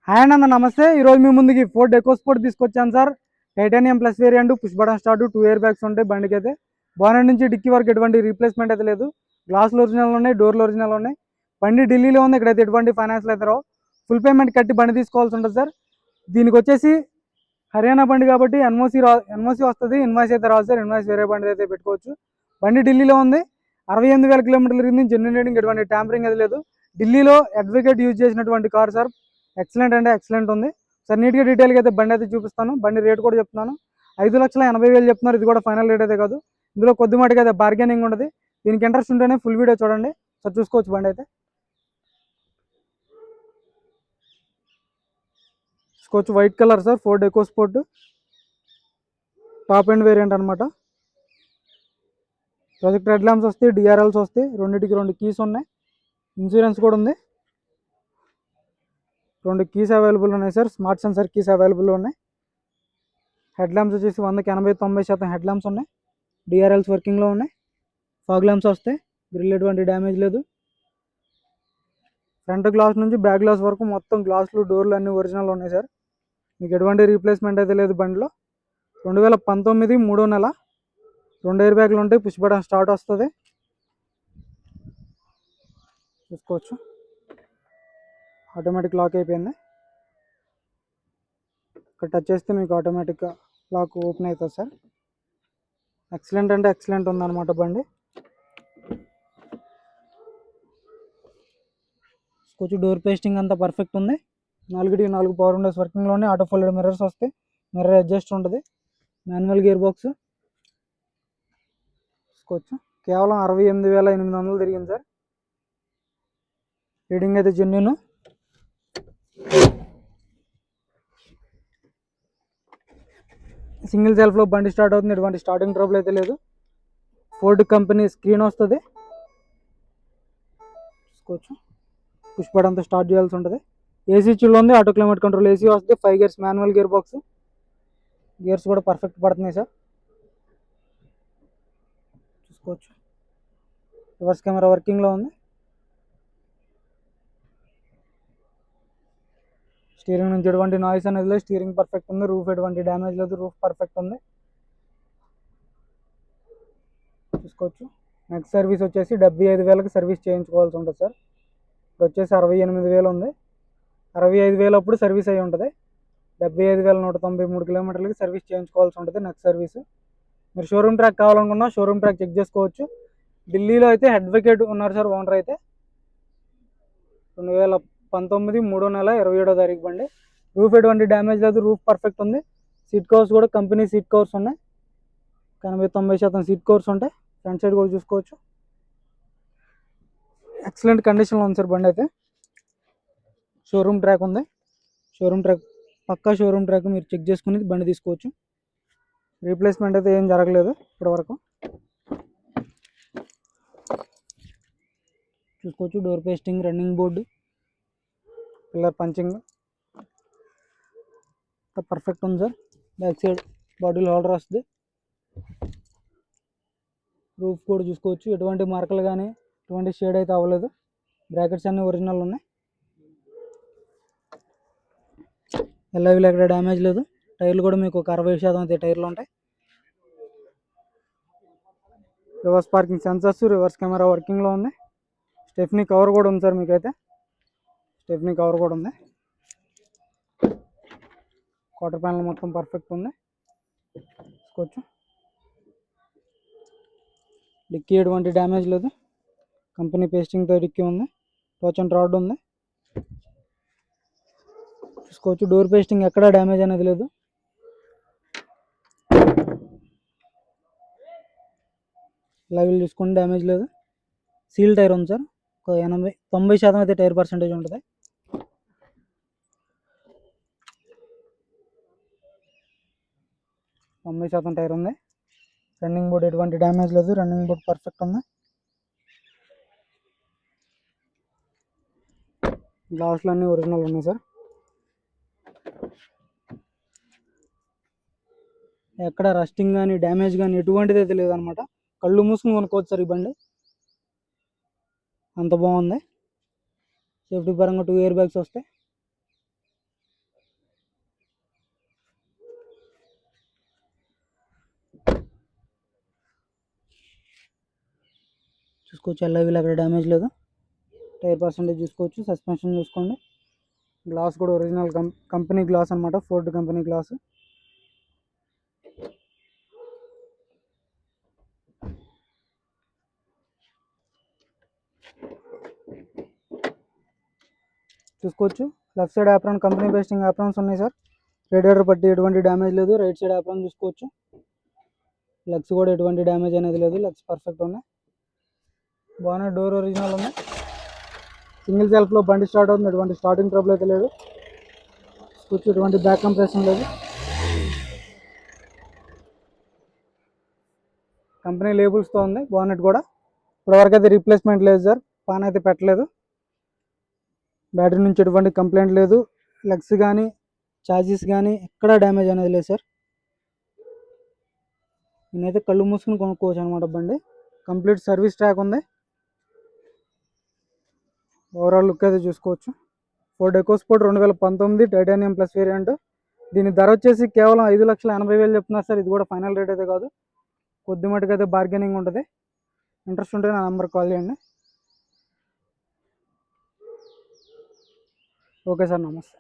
Hi అన్న నమస్తే. ఈరోజు మీ ముందుకి ఫోర్డ్ ఎకోస్పోర్ట్ తీసుకొచ్చాను sir. Titanium plus variant, push button start, 2 air bags ఉంటాయి బండికి అయితే. బానెట్ నుంచి డిక్కీ వరకు ఎటువంటి రీప్లేస్మెంట్ అయితే లేదు. గ్లాసులు ఒరిజినల్ ఉన్నాయి, డోర్లు ఒరిజినల్ ఉన్నాయి. బండి ఢిల్లీలో ఉంది, ఇక్కడైతే ఎటువంటి ఫైనాన్స్ అయితే రావు. ఫుల్ పేమెంట్ కట్టి బండి తీసుకోవాల్సి ఉంటుంది సార్. దీనికి వచ్చేసి హర్యానా బండి కాబట్టి ఎన్ఓసి వస్తుంది, ఇన్వాయిస్ అయితే రాదు సార్. ఇన్వాయిస్ వేరే బండి అయితే పెట్టుకోవచ్చు. బండి ఢిల్లీలో ఉంది, 68,000 కిలోమీటర్లు తిరిగింది. జెన్యున్ రేటింగ్, ఎటువంటి ట్యాంపరింగ్ అది లేదు. ఢిల్లీలో అడ్వకేట్ యూజ్ చేసినటువంటి కార్ సార్. ఎక్సలెంట్ అంటే ఎక్సలెంట్ ఉంది సార్. నీట్గా డీటెయిల్గా అయితే బండి అయితే చూపిస్తాను. బండి రేట్ కూడా చెప్తున్నాను, 5,80,000 చెప్తున్నారు. ఇది కూడా ఫైనల్ రేట్ అయితే కాదు, ఇందులో కొద్ది మటుకు అయితే బార్గెనింగ్ ఉంటుంది. దీనికి ఇంట్రెస్ట్ ఉంటేనే ఫుల్ వీడియో చూడండి సార్, చూసుకోవచ్చు. బండి అయితే చూసుకోవచ్చు, white colour sir, Ford EcoSport top end variant అనమాట. ప్రాజెక్ట్ రెడ్ ల్యాంప్స్ వస్తాయి, డిఆర్ఎల్స్ వస్తాయి, రెండింటికి 2 కీస్ ఉన్నాయి. ఇన్సూరెన్స్ కూడా ఉంది. 2 కీస్ అవైలబుల్ ఉన్నాయి sir. Smart sensor keys available ఉన్నాయి. హెడ్ ల్యాంప్స్ వచ్చేసి 100కి 80-90% హెడ్ ల్యాంప్స్ ఉన్నాయి. డిఆర్ఎల్స్ వర్కింగ్లో ఉన్నాయి. ఫాగ్ ల్యాంప్స్ వస్తాయి, గ్రిల్ ఎటువంటి డ్యామేజ్ లేదు. ఫ్రంట్ గ్లాస్ నుంచి బ్యాక్ గ్లాస్ వరకు మొత్తం గ్లాసులు, డోర్లు అన్నీ ఒరిజినల్ ఉన్నాయి సార్. మీకు ఎటువంటి రీప్లేస్మెంట్ అయితే లేదు బండిలో. 2019 3వ నెల, 2 ఇయర్ బ్యాగ్లు ఉంటాయి. పుష్ బటన్ స్టార్ట్ వస్తుంది, చూసుకోవచ్చు. ఆటోమేటిక్ లాక్ అయిపోయింది. ఇక్కడ టచ్ చేస్తే మీకు ఆటోమేటిక్గా లాక్ ఓపెన్ అవుతుంది సార్. ఎక్సలెంట్ అంటే ఎక్సలెంట్ ఉందన్నమాట బండి. చూసుకోవచ్చు, డోర్ పేస్టింగ్ అంతా పర్ఫెక్ట్ ఉంది. 4 పవర్ విండోస్ వర్కింగ్లో ఉన్నాయి. ఆటో ఫోల్డెడ్ మిర్రర్స్ వస్తాయి, మిర్రర్ అడ్జస్ట్ ఉంటుంది. మాన్యువల్ గేర్ బాక్స్ చూసుకోవచ్చు. కేవలం 68,800 తిరిగింది సార్. రీడింగ్ అయితే జెన్యూన్. సింగిల్ సెల్ఫ్లో బండి స్టార్ట్ అవుతుంది, ఎటువంటి స్టార్టింగ్ ట్రబుల్ అయితే లేదు. ఫోర్డ్ కంపెనీ స్క్రీన్ వస్తుంది, చూసుకోవచ్చు. పుష్ బటన్తో స్టార్ట్ చేయాల్సి ఉంటుంది. ఏసీ చిల్ ఉంది, ఆటో క్లైమేట్ కంట్రోల్ ఏసీ వస్తుంది. 5 gears manual gear box. Gears కూడా పర్ఫెక్ట్ పడుతున్నాయి సార్, చూసుకోవచ్చు. రివర్స్ కెమెరా వర్కింగ్లో ఉంది. స్టీరింగ్ నుంచి ఎటువంటి నాయిస్ అనేది లేదు. స్టీరింగ్ పర్ఫెక్ట్ ఉంది. రూఫ్ ఎటువంటి డ్యామేజ్ లేదు, రూఫ్ పర్ఫెక్ట్ ఉంది, చూసుకోవచ్చు. నెక్స్ట్ సర్వీస్ వచ్చేసి 75,000కి సర్వీస్ చేయించుకోవాల్సి ఉంటుంది సార్. ఇప్పుడు వచ్చేసి 68,000 ఉంది. 65,000 అప్పుడు సర్వీస్ అయ్యి ఉంటుంది. 75,193 కిలోమీటర్లకి సర్వీస్ చేయించుకోవాల్సి ఉంటుంది నెక్స్ట్ సర్వీస్. మీరు షోరూమ్ ట్రాక్ కావాలనుకున్నా షోరూమ్ ట్రాక్ చెక్ చేసుకోవచ్చు. ఢిల్లీలో అయితే అడ్వకేట్ ఉన్నారు సార్ ఓనర్ అయితే. 2019 3వ నెల 27వ తారీఖు బండి. రూఫ్ ఎటువంటి డ్యామేజ్ లేదు, రూఫ్ పర్ఫెక్ట్ ఉంది. సీట్ కవర్స్ కూడా కంపెనీ సీట్ కవర్స్ ఉన్నాయి, 80-90% సీట్ కవర్స్ ఉంటాయి. ఫ్రంట్ సైడ్ కూడా చూసుకోవచ్చు, ఎక్సలెంట్ కండిషన్లో ఉంది సార్ బండి అయితే. షోరూమ్ ట్రాక్ ఉంది, షోరూమ్ ట్రాక్ పక్కా షోరూమ్ ట్రాక్ మీరు చెక్ చేసుకుని బండి తీసుకోవచ్చు. రీప్లేస్మెంట్ అయితే ఏం జరగలేదు ఇప్పటివరకు, చూసుకోవచ్చు. Door pasting, running board, pillar punching perfect ఉంది sir. Back side bottle holder వస్తుంది. రూఫ్ కూడా చూసుకోవచ్చు, ఎటువంటి మార్కలు కానీ ఎటువంటి షేడ్ అయితే అవ్వలేదు. బ్రాకెట్స్ అన్నీ ఒరిజినల్ ఉన్నాయి. ఎల్ఐవిలో ఎక్కడ డ్యామేజ్ లేదు. టైర్లు కూడా మీకు ఒక 60% అయితే టైర్లు ఉంటాయి. Reverse parking sensors, reverse camera వర్కింగ్లో ఉంది. స్టెఫ్నీ కవర్ కూడా ఉంది సార్ మీకైతే. స్టెఫ్నీ కవర్ కూడా ఉంది. క్వార్టర్ ప్యానల్ మొత్తం పర్ఫెక్ట్ ఉంది, చూసుకోవచ్చు. డిక్కీ ఎటువంటి డ్యామేజ్ లేదు, కంపెనీ పేస్టింగ్తో డిక్కీ ఉంది. టచ్ అండ్ రాడ్ ఉంది, చూసుకోవచ్చు. డోర్ పేస్టింగ్ ఎక్కడా డ్యామేజ్ అనేది లేదు. లెవెల్ చూసుకొని డ్యామేజ్ లేదు. సీల్ టైర్ ఉంది సార్, ఒక 80-90% అయితే టైర్ పర్సెంటేజ్ ఉంటుంది. టైర్ ఉంది. రన్నింగ్ బోర్డ్ ఎటువంటి డ్యామేజ్ లేదు, రన్నింగ్ బోర్డ్ పర్ఫెక్ట్ ఉంది. గ్లాసులు అన్నీ ఒరిజినల్ ఉన్నాయి సార్. ఎక్కడ రస్టింగ్ కానీ డ్యామేజ్ కానీ ఎటువంటిది అయితే లేదనమాట. కళ్ళు మూసుకుని కొనుక్కోవచ్చు సార్ ఈ బండి, అంత బాగుంది. సేఫ్టీ పరంగా 2 ఇయర్ బ్యాగ్స్ వస్తాయి. చూసుకోవచ్చు, ఎల్ఐవిలో అక్కడ డ్యామేజ్ లేదు. టైర్ పర్సెంటేజ్ చూసుకోవచ్చు, సస్పెన్షన్ చూసుకోండి. గ్లాస్ కూడా ఒరిజినల్ కంపెనీ గ్లాస్ అనమాట, ఫోర్డ్ కంపెనీ గ్లాస్. చూసుకోవచ్చు, left side apron company basting aprons ఉన్నాయి సార్. రేడియేటర్ పట్టి ఎటువంటి డ్యామేజ్ లేదు. రైట్ సైడ్ యాప్రాన్ చూసుకోవచ్చు, లెగ్స్ కూడా ఎటువంటి డ్యామేజ్ అనేది లేదు, లెగ్స్ పర్ఫెక్ట్ ఉన్నాయి. బాగానే డోర్ ఒరిజినల్ ఉన్నాయి. సింగిల్ సెల్ఫ్లో బండి స్టార్ట్ అవుతుంది, ఎటువంటి స్టార్టింగ్ ట్రబుల్ అయితే లేదు. చూసుకోవచ్చు, ఎటువంటి బ్యాక్ కంప్రెషన్ లేదు. కంపెనీ లేబుల్స్తో ఉంది. బానెట్ కూడా ఇప్పటివరకు అయితే రీప్లేస్మెంట్ లేదు సార్, పాన్ అయితే పెట్టలేదు. బ్యాటరీ నుంచి ఎటువంటి కంప్లైంట్ లేదు. లెగ్స్ కానీ ఛార్జెస్ కానీ ఎక్కడా డ్యామేజ్ అనేది లేదు సార్. నేనైతే కళ్ళు మూసుకుని కొనుక్కోవచ్చు అనమాట బండి. కంప్లీట్ సర్వీస్ ట్రాక్ ఉంది. ఓవరాల్ లుక్ అయితే చూసుకోవచ్చు. Ford EcoSport 2019 titanium plus variant. దీని ధర వచ్చేసి కేవలం 5,80,000 చెప్తున్నారు సార్. ఇది కూడా ఫైనల్ రేట్ అయితే కాదు, కొద్ది మటుకు అయితే బార్గెనింగ్ ఉంటుంది. ఇంట్రెస్ట్ ఉంటే నా నెంబర్కి కాల్ చేయండి. ఓకే సార్, నమస్తే.